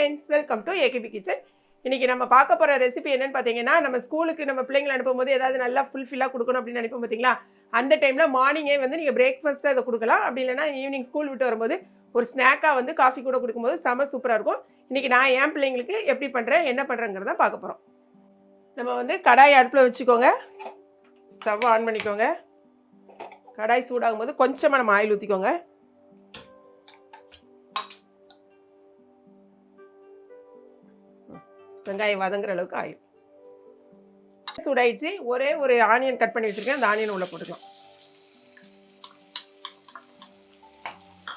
Friends, welcome to AKP kitchen. இன்றைக்கி நம்ம பார்க்க போகிற ரெசிபி என்னென்னு பார்த்தீங்கன்னா, நம்ம ஸ்கூலுக்கு நம்ம பிள்ளைங்களை அனுப்பும்போது ஏதாவது நல்லா ஃபுல்ஃபில்லாக கொடுக்கணும் அப்படின்னு நினைப்போம் பார்த்தீங்களா. அந்த டைமில் மார்னிங்கே வந்து நீங்கள் பிரேக்ஃபாஸ்ட்டு அதை கொடுக்கலாம். அப்படி இல்லைனா ஈவினிங் ஸ்கூல் விட்டு வரும்போது ஒரு ஸ்நாக்காக வந்து காஃபி கூட கொடுக்கும்போது செம சூப்பராக இருக்கும். இன்றைக்கி நான் என் பிள்ளைங்களுக்கு எப்படி பண்ணுறேன், என்ன பண்ணுறேங்கிறத பார்க்க போகிறோம். நம்ம வந்து கடாய் அடுப்பில் வச்சுக்கோங்க. ஸ்டவ் ஆன் பண்ணிக்கோங்க. கடாய் சூடாகும் போது கொஞ்சமாக நம்ம ஆயில் ஊற்றிக்கோங்க. வெங்காயம் வதங்குற அளவுக்கு ஆயில் சூடாயிடுச்சு. ஒரே ஒரு ஆனியன் கட் பண்ணி வச்சுருக்கேன். அந்த ஆனியன் உள்ளே போட்டுக்கலாம்.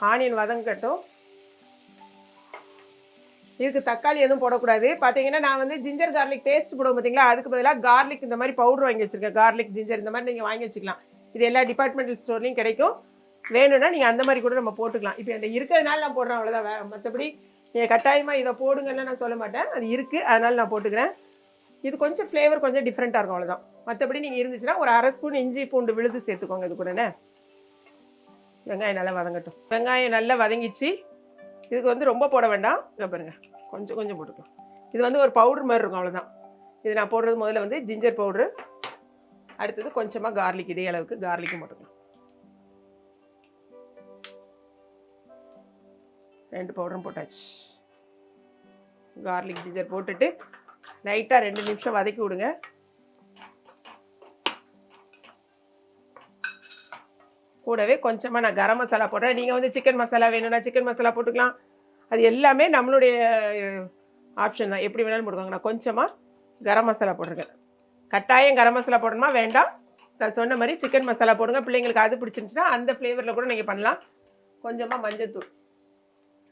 ஆனியன் வதங்கட்டும். இதுக்கு தக்காளி எதுவும் போடக்கூடாது. பார்த்தீங்கன்னா நான் வந்து ஜிஞ்சர் கார்லிக் பேஸ்ட் போடுவோம் பார்த்தீங்களா, அதுக்கு பதிலாக கார்லிக் இந்த மாதிரி பவுடர் வாங்கி வச்சுருக்கேன். கார்லிக் ஜிஞ்சர் இந்த மாதிரி நீங்கள் வாங்கி வச்சுக்கலாம். இது எல்லா டிபார்ட்மெண்டல் ஸ்டோர்லையும் கிடைக்கும். வேணும்னா நீங்கள் அந்த மாதிரி கூட நம்ம போட்டுக்கலாம். இப்போ அந்த இருக்கிறதுனால நான் போடுறேன், அவ்வளோதான். மற்றபடி நீங்கள் கட்டாயமாக இதை போடுங்கன்னு நான் சொல்ல மாட்டேன். அது இருக்குது, அதனால் நான் போட்டுக்கிறேன். இது கொஞ்சம் ஃப்ளேவர் கொஞ்சம் டிஃப்ரெண்ட்டாக இருக்கும், அவ்வளோதான். மற்றபடி நீங்கள் இருந்துச்சுன்னா ஒரு அரை ஸ்பூன் இஞ்சி பூண்டு விழுது சேர்த்துக்கோங்க. இது கூடனே வெங்காயம் நல்லா வதங்கட்டும். வெங்காயம் நல்லா வதங்கிச்சு. இதுக்கு வந்து ரொம்ப போட வேண்டாம். இதை பாருங்கள், கொஞ்சம் கொஞ்சம் போட்டுக்கலாம். இது வந்து ஒரு பவுடர் மாதிரி இருக்கும், அவ்வளோதான். இது நான் போடுறது முதல்ல வந்து ஜிஞ்சர் பவுட்ரு, அடுத்தது கொஞ்சமாக கார்லிக். இதே அளவுக்கு கார்லிக்கும் போட்டுக்கலாம். 2 பவுடரும் போட்டாச்சு. கார்லிக் ஜிஞ்சர் போட்டுட்டு லைட்டாக 2 நிமிஷம் வதக்கி விடுங்க. கூடவே கொஞ்சமாக நான் கரம் மசாலா போடுறேன். நீங்கள் வந்து சிக்கன் மசாலா வேணும்னா சிக்கன் மசாலா போட்டுக்கலாம். அது எல்லாமே நம்மளுடைய ஆப்ஷன் தான், எப்படி வேணாலும் போட்டுக்கோங்க. நான் கொஞ்சமாக கரம் மசாலா போட்டிருக்கேன். கட்டாயம் கரம் மசாலா போடணுமா வேண்டாம். நான் சொன்ன மாதிரி சிக்கன் மசாலா போடுங்க. பிள்ளைங்களுக்கு அது பிடிச்சிருந்துச்சுன்னா அந்த ஃப்ளேவரில் கூட நீங்கள் பண்ணலாம். கொஞ்சமாக மஞ்சள்தூள்,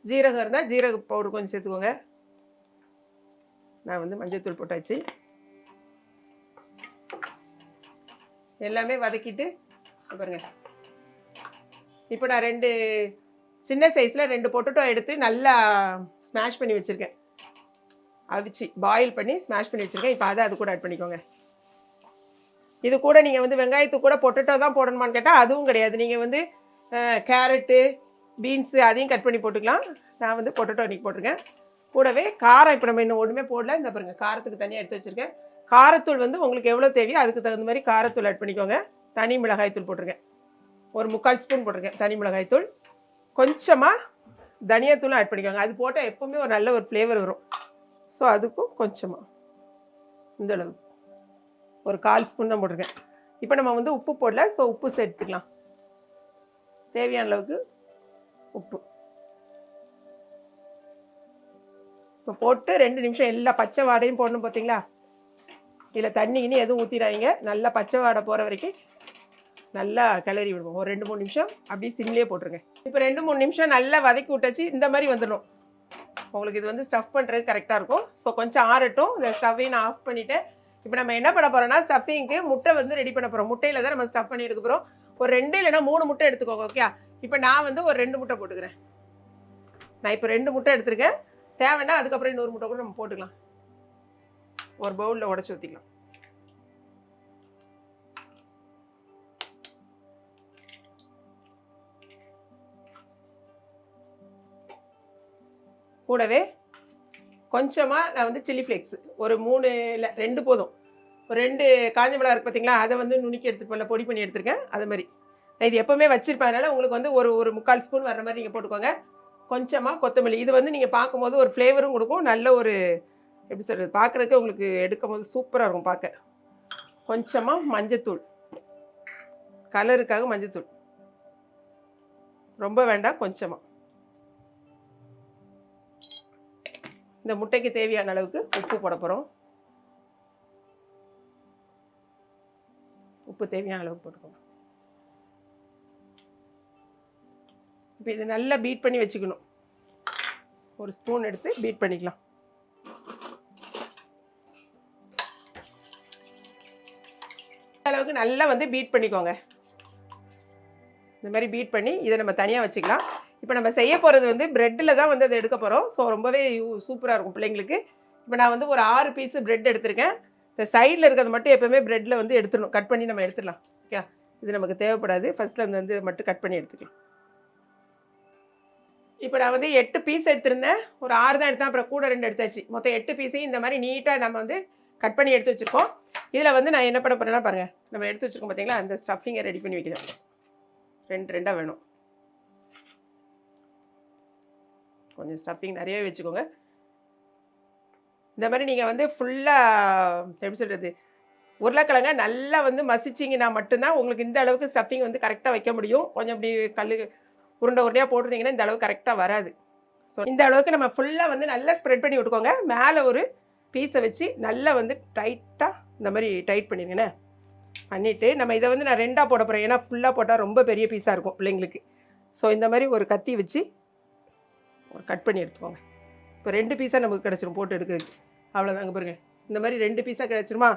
ஜீரகம் இருந்தால் ஜீரக பவுடர் கொஞ்சம் சேர்த்துக்கோங்க. நான் வந்து மஞ்சள்தூள் போட்டாச்சு. எல்லாமே வதக்கிட்டு பாருங்க. இப்போ நான் 2 சின்ன சைஸில் 2 பொட்டேட்டோ எடுத்து நல்லா ஸ்மாஷ் பண்ணி வச்சுருக்கேன். அவிச்சு பாயில் பண்ணி ஸ்மாஷ் பண்ணி வச்சுருக்கேன். இப்போ அது கூட ஆட் பண்ணிக்கோங்க. இது கூட நீங்கள் வந்து வெங்காயத்துக்கு கூட பொட்டேட்டோ தான் போடணுமான்னு கேட்டால் அதுவும் கிடையாது. நீங்கள் வந்து கேரட்டு, பீன்ஸு அதையும் கட் பண்ணி போட்டுக்கலாம். நான் வந்து பொட்டேட்டோ இன்றைக்கி போட்டிருக்கேன். கூடவே காரம் இப்போ நம்ம இன்னும் ஒன்றுமே போடல. இந்த பாருங்கள், காரத்துக்கு தனியாக எடுத்து வச்சுருக்கேன். காரத்தூள் வந்து உங்களுக்கு எவ்வளோ தேவையோ அதுக்கு தகுந்த மாதிரி காரத்தூள் ஆட் பண்ணிக்கோங்க. தனி மிளகாய்த்தூள் போட்டிருக்கேன். ஒரு 3/4 ஸ்பூன் போட்டிருக்கேன் தனி மிளகாய்த்தூள். கொஞ்சமாக தனியாத்தூளும் ஆட் பண்ணிக்கோங்க. அது போட்டால் எப்போவுமே ஒரு நல்ல ஒரு ஃப்ளேவர் வரும். ஸோ அதுக்கும் கொஞ்சமாக இந்த அளவு ஒரு 1/4 ஸ்பூன் தான் போட்டிருக்கேன். இப்போ நம்ம வந்து உப்பு போடல, ஸோ உப்பு சேர்த்துக்கலாம். தேவையான அளவுக்கு உப்பு இப்போ போட்டு 2 நிமிஷம் எல்லா பச்சை வாடையும் போடணும். பார்த்தீங்களா, இதில் தண்ணி இனி எதுவும் ஊற்றிடாதீங்க. நல்லா பச்சை வாடை போகிற வரைக்கும் நல்லா கிளறி விடுவோம். ஒரு 2-3 நிமிஷம் அப்படியே சிம்லேயே போட்டுருங்க. இப்போ 2-3 நிமிஷம் நல்லா வதக்கி விட்டாச்சு. இந்த மாதிரி வந்துடும். உங்களுக்கு இது வந்து ஸ்டஃப் பண்ணுறது கரெக்டாக இருக்கும். ஸோ கொஞ்சம் ஆறட்டும். இந்த ஸ்டவ்வையும் நான் ஆஃப் பண்ணிவிட்டேன். இப்போ நம்ம என்ன பண்ண போகிறோம்னா, ஸ்டஃபிங்க்கு முட்டை வந்து ரெடி பண்ண போகிறோம். முட்டையில் தான் நம்ம ஸ்டஃப் பண்ணி எடுக்க போகிறோம். ஒரு 2 இல்லைனா 3 முட்டை எடுத்துக்கோங்க. ஓகே, இப்போ நான் வந்து ஒரு 2 முட்டை போட்டுக்கிறேன். நான் இப்போ 2 முட்டை எடுத்துருக்கேன். தேவைன்னா அதுக்கப்புறம் இன்னொரு முட்டை கூட நம்ம போட்டுக்கலாம். ஒரு பவுலில் உடச்சி ஊற்றிக்கலாம். கூடவே கொஞ்சமாக நான் வந்து சில்லி ஃப்ளேக்ஸ் ஒரு 3 இல்லை 2 போதும். ஒரு 2 காஞ்ச மிளகா இருக்குது பார்த்தீங்களா, அதை வந்து நுணுக்கி எடுத்துட்டு போல பொடி பண்ணி எடுத்துருக்கேன். அது மாதிரி நான் இது எப்போவுமே வச்சுருப்பேன். அதனால் உங்களுக்கு வந்து ஒரு 3/4 ஸ்பூன் வர்ற மாதிரி நீங்கள் போட்டுக்கோங்க. கொஞ்சமாக கொத்தமல்லி. இது வந்து நீங்கள் பார்க்கும்போது ஒரு ஃப்ளேவரும் கொடுக்கும். நல்ல ஒரு எப்படி சொல்கிறது, பார்க்குறதுக்கு உங்களுக்கு எடுக்கும் போது சூப்பராக இருக்கும் பார்க்க. கொஞ்சமாக மஞ்சத்தூள், கலருக்காக மஞ்சத்தூள். ரொம்ப வேண்டாம், கொஞ்சமாக. இந்த முட்டைக்கு தேவையான அளவுக்கு உப்பு போட போகிறோம். உப்பு தேவையான அளவுக்கு போட்டுக்கோங்க. இப்போ இது நல்லா பீட் பண்ணி வச்சுக்கணும். ஒரு ஸ்பூன் எடுத்து பீட் பண்ணிக்கலாம். அளவுக்கு நல்லா வந்து பீட் பண்ணிக்கோங்க. இந்த மாதிரி பீட் பண்ணி இதை நம்ம தனியாக வச்சுக்கலாம். இப்போ நம்ம செய்ய போகிறது வந்து ப்ரெட்டில் தான் வந்து அதை எடுக்க போகிறோம். ஸோ ரொம்பவே சூப்பராக இருக்கும் பிள்ளைங்களுக்கு. இப்போ நான் வந்து ஒரு 6 பீஸு ப்ரெட் எடுத்திருக்கேன். இந்த சைடில் இருக்கிறது மட்டும் எப்போவுமே ப்ரெட்டில் வந்து எடுத்துடணும். கட் பண்ணி நம்ம எடுத்துடலாம். ஓகே, இது நமக்கு தேவைப்படாது. ஃபஸ்ட்டில் வந்து மட்டும் கட் பண்ணி எடுத்துக்கலாம். இப்போ நான் வந்து 8 பீஸ் எடுத்திருந்தேன், ஒரு 6 தான் எடுத்தேன், அப்புறம் கூட 2 எடுத்தாச்சு. மொத்தம் 8 பீஸையும் இந்த மாதிரி நீட்டாக நம்ம வந்து கட் பண்ணி எடுத்து வச்சுருக்கோம். இதில் வந்து நான் என்ன பண்ண போகிறேன்னா பாருங்கள், நம்ம எடுத்து வச்சுருக்கோம் பார்த்தீங்களா, அந்த ஸ்டஃபிங்கை ரெடி பண்ணி வைக்கிறேன். 2 வேணும். கொஞ்சம் ஸ்டஃபிங் நிறையவே வச்சுக்கோங்க. இந்த மாதிரி நீங்கள் வந்து ஃபுல்லாக எப்படி சொல்கிறது, உருளைக்கிழங்க நல்லா வந்து மசிச்சிங்கன்னா மட்டும்தான் உங்களுக்கு இந்த அளவுக்கு ஸ்டஃபிங் வந்து கரெக்டாக வைக்க முடியும். கொஞ்சம் இப்படி உருண்டையாக போட்டிருந்தீங்கன்னா இந்த அளவுக்கு கரெக்டாக வராது. ஸோ இந்த அளவுக்கு நம்ம ஃபுல்லாக வந்து நல்லா ஸ்ப்ரெட் பண்ணி விட்டுக்கோங்க. மேலே ஒரு பீஸை வச்சு நல்லா வந்து டைட்டாக இந்த மாதிரி டைட் பண்ணிடுங்கண்ணே. பண்ணிவிட்டு நம்ம இதை வந்து நான் 2ஆக போட போகிறேன். ஏன்னா ஃபுல்லாக போட்டால் ரொம்ப பெரிய பீஸாக இருக்கும் பிள்ளைங்களுக்கு. ஸோ இந்த மாதிரி ஒரு கத்தி வச்சு கட் பண்ணி எடுத்துக்கோங்க. இப்போ 2 பீஸாக நமக்கு கிடச்சிரும் போட்டு எடுக்கிறதுக்கு. அவ்வளோதாங்க பாருங்கள். இந்த மாதிரி 2 பீஸாக கிடச்சிருமா,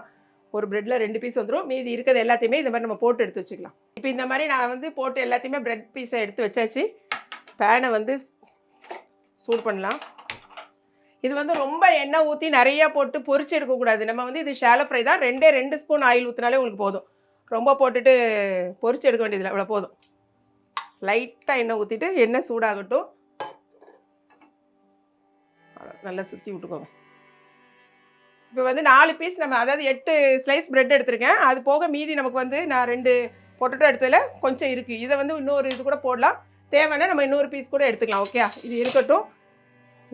ஒரு ப்ரெட்டில் 2 பீஸ் வந்துடும். மீதி இருக்கிறது எல்லாத்தையுமே இந்த மாதிரி நம்ம போட்டு எடுத்து வச்சுக்கலாம். இப்போ இந்த மாதிரி நான் வந்து போட்டு எல்லாத்தையுமே ப்ரெட் பீஸை எடுத்து வச்சாச்சு. பேனை வந்து சூடு பண்ணலாம். இது வந்து ரொம்ப எண்ணெய் ஊற்றி நிறையா போட்டு பொரிச்சு எடுக்கக்கூடாது. நம்ம வந்து இது ஷாலோ ஃப்ரை தான். 2 ஸ்பூன் ஆயில் ஊற்றினாலே உங்களுக்கு போதும். ரொம்ப போட்டுட்டு பொரிச்சு எடுக்க வேண்டியதில்லை, அவ்வளோ போதும். லைட்டாக எண்ணெய் ஊற்றிட்டு எண்ணெய் சூடாகட்டும். நல்லா சுற்றி விட்டுக்கோங்க. இப்போ வந்து 4 பீஸ் நம்ம, அதாவது 8 ஸ்லைஸ் ப்ரெட் எடுத்திருக்கேன். அது போக மீதி நமக்கு வந்து நான் 2 பொட்டேட்டோ எடுத்ததில் கொஞ்சம் இருக்குது. இதை வந்து இன்னொரு இது கூட போடலாம். தேவைன்னா நம்ம இன்னொரு பீஸ் கூட எடுத்துக்கலாம். ஓகே, இது இருக்கட்டும்.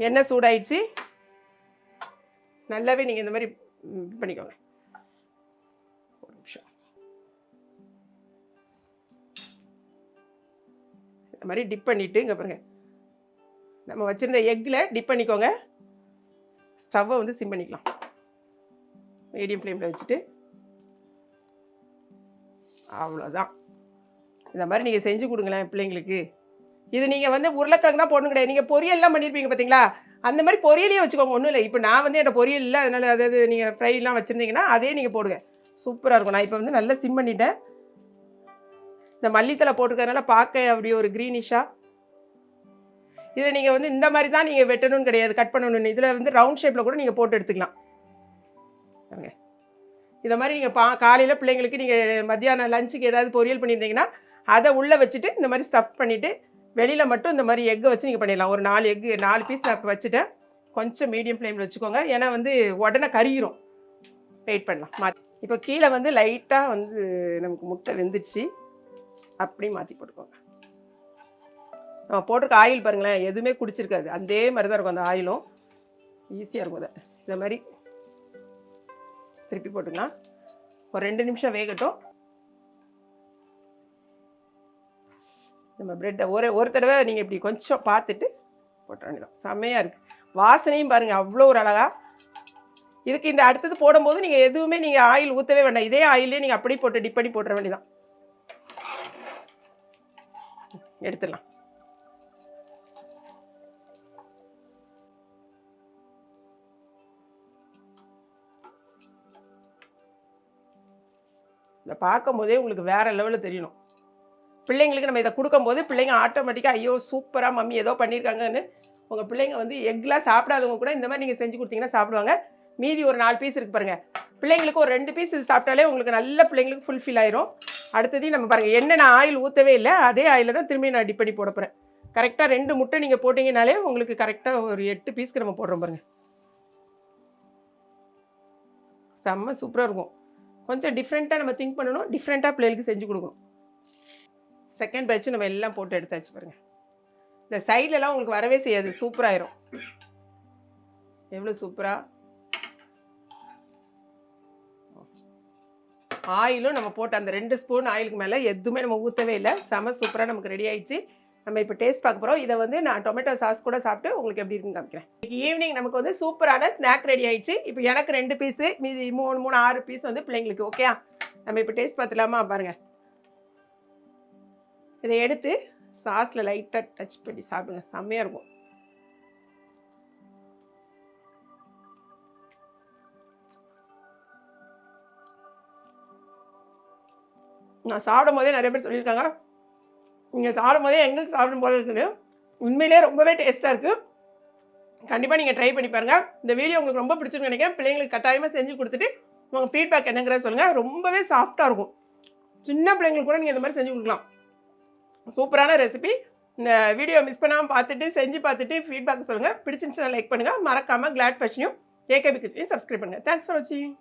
எண்ணெய் சூடாயிடுச்சு. நல்லாவே நீங்கள் இந்த மாதிரி இது பண்ணிக்கோங்க. ஒரு நிமிஷம். இந்த மாதிரி டிப் பண்ணிவிட்டு இங்கே பாருங்கள், நம்ம வச்சுருந்த எக்கில் டிப் பண்ணிக்கோங்க. ஸ்டவ்வை வந்து சிம் பண்ணிக்கலாம். மீடியம் ஃப்ளேமில் வச்சுட்டு அவ்வளோதான். இந்த மாதிரி நீங்கள் செஞ்சு கொடுங்களேன் பிள்ளைங்களுக்கு. இது நீங்கள் வந்து உருளைக்கிழங்கு தான் போடணும் கிடையாது. நீங்கள் பொரியல்லாம் பண்ணியிருப்பீங்க பார்த்தீங்களா, அந்த மாதிரி பொரியலையே வச்சுக்கோங்க. ஒன்றும் இல்லை. இப்போ நான் வந்து என்னோட பொரியல் இல்லை, அதனால் அதாவது நீங்கள் ஃப்ரைலாம் வச்சுருந்தீங்கன்னா அதே நீங்கள் போடுங்க, சூப்பராக இருக்கும். நான் இப்போ வந்து நல்லா சிம் பண்ணிட்டேன். இந்த மல்லித்தலை போட்டுக்கிறதுனால பார்க்க அப்படியே ஒரு க்ரீனிஷாக. இதில் நீங்கள் வந்து இந்த மாதிரி தான் நீங்கள் வெட்டணும்னு கிடையாது, கட் பண்ணணும்னு. இதில் வந்து ரவுண்ட் ஷேப்பில் கூட நீங்கள் போட்டு எடுத்துக்கலாம். இதை மாதிரி நீங்கள் காலையில் பிள்ளைங்களுக்கு நீங்கள் மத்தியானம் லஞ்சுக்கு ஏதாவது பொரியல் பண்ணியிருந்தீங்கன்னா அதை உள்ளே வச்சுட்டு இந்த மாதிரி ஸ்டஃப் பண்ணிவிட்டு வெளியில் மட்டும் இந்த மாதிரி எக்கை வச்சு நீங்கள் பண்ணிடலாம். ஒரு 4 பீஸ் நான் இப்போ வச்சுட்டேன். கொஞ்சம் மீடியம் ஃப்ளேமில் வச்சுக்கோங்க, ஏன்னா வந்து உடனே கருகிரும். வெயிட் பண்ணலாம். இப்போ கீழே வந்து லைட்டாக வந்து நமக்கு முட்டை வெந்துடுச்சு. அப்படி மாற்றி போட்டுக்கோங்க. நம்ம போட்டிருக்க ஆயில் பாருங்களேன், எதுவுமே குடிச்சிருக்காது. அதே மாதிரி தான் இருக்கும். அந்த ஆயிலும் ஈஸியாக இருக்கும். அதை இந்த மாதிரி திருப்பி போட்டுக்கலாம். ஒரு 2 நிமிஷம் வேகட்டும். நம்ம ப்ரெட்டை ஒரு தடவை நீங்கள் இப்படி கொஞ்சம் பார்த்துட்டு போட்ட வேண்டியதான். செம்மையாக இருக்குது. வாசனையும் பாருங்கள் அவ்வளோ ஒரு அழகா. இதுக்கு இந்த அடுத்தது போடும்போது நீங்கள் எதுவுமே நீங்கள் ஆயில் ஊற்றவே வேண்டாம். இதே ஆயிலே நீங்கள் அப்படியே போட்டு டிப் பண்ணி போட்டுற வேண்டியதான். எடுத்துடலாம். இதை பார்க்கும் போதே உங்களுக்கு வேறு லெவலில் தெரியணும். பிள்ளைங்களுக்கு நம்ம இதை கொடுக்கும்போது பிள்ளைங்க ஆட்டோமேட்டிக்காக ஐயோ சூப்பராக மம்மி ஏதோ பண்ணியிருக்காங்கன்னு உங்கள் பிள்ளைங்க வந்து எக்லாம் சாப்பிடாதவங்க கூட இந்த மாதிரி நீங்கள் செஞ்சு கொடுத்தீங்கன்னா சாப்பிடுவாங்க. மீதி ஒரு 4 பீஸ் இருக்குது பாருங்கள், பிள்ளைங்களுக்கு ஒரு 2 பீஸ் இது சாப்பிட்டாலே உங்களுக்கு நல்ல பிள்ளைங்களுக்கு ஃபுல்ஃபில் ஆயிரும். அடுத்ததையும் நம்ம பாருங்கள், என்ன நான் ஆயில் ஊற்றவே இல்லை, அதே ஆயிலில் தான் திரும்பி நான் டிப் பண்ணி போட போகிறேன். கரெக்டாக 2 முட்டை நீங்கள் போட்டிங்கனாலே உங்களுக்கு கரெக்டாக ஒரு 8 பீஸ்க்கு நம்ம போடுறோம் பாருங்கள். செம்ம சூப்பராக இருக்கும். கொஞ்சம் டிஃப்ரெண்ட்டாக நம்ம திங்க் பண்ணணும், டிஃப்ரெண்ட்டாக பிள்ளைகளுக்கு செஞ்சு கொடுக்கணும். செகண்ட் பேட்ச் நம்ம எல்லாம் போட்டு எடுத்தாச்சு பாருங்கள். இந்த சைட்லலாம் உங்களுக்கு வரவே செய்யாது, சூப்பராகிடும். எவ்வளோ சூப்பராக ஆயிலும் நம்ம போட்டு அந்த 2 ஸ்பூன் ஆயிலுக்கு மேலே எதுவுமே நம்ம ஊற்றவே இல்லை. செம சூப்பராக நமக்கு ரெடி ஆயிடுச்சு. நம்ம இப்போ டேஸ்ட் பார்க்க போகிறோம். இதை வந்து நான் டொமேட்டோ சாஸ் கூட சாப்பிட்டு உங்களுக்கு எப்படி இருக்குன்னு காமிக்கிறேன். ஈவினிங் நமக்கு வந்து சூப்பரான ஸ்நாக் ரெடி ஆயிடுச்சு. இப்போ எனக்கு 2 பீஸு, மீதி 3 6 பீஸ் வந்து பிள்ளைங்களுக்கு. ஓகே, நம்ம இப்போ டேஸ்ட் பார்த்துலாமா? பாருங்கள், இதை எடுத்து சாஸில் லைட்டாக டச் பண்ணி சாப்பிடுங்க, செம்மையாக இருக்கும். நான் சாப்பிடும் போதே நிறைய பேர் சொல்லியிருக்காங்க, நீங்கள் சாப்பிடும் போதே எங்களுக்கு சாப்பிடும் போது இருக்குது. உண்மையிலே ரொம்பவே டேஸ்ட்டாக இருக்குது. கண்டிப்பாக நீங்கள் ட்ரை பண்ணி பாருங்கள். இந்த வீடியோ உங்களுக்கு ரொம்ப பிடிச்சிருக்குன்னு நினைக்கிறேன். பிள்ளைங்களுக்கு கட்டாயமாக செஞ்சு கொடுத்துட்டு உங்கள் ஃபீட்பேக் என்னங்கிறத சொல்லுங்கள். ரொம்பவே சாஃப்டாக இருக்கும். சின்ன பிள்ளைங்களுக்கு கூட நீங்கள் இந்த மாதிரி செஞ்சு கொடுக்கலாம். சூப்பரான ரெசிபி. இந்த வீடியோ மிஸ் பண்ணாமல் பார்த்துட்டு செஞ்சு பார்த்துட்டு ஃபீட்பேக் சொல்லுங்கள். பிடிச்சிருந்துச்சுன்னா லைக் பண்ணுங்கள். மறக்காமல் கிளாட் ஃபேஷனையும் ஏகேபி கிச்சனையும் சப்ஸ்கிரைப் பண்ணுங்கள். தேங்க்ஸ் ஃபார் வாட்சிங்.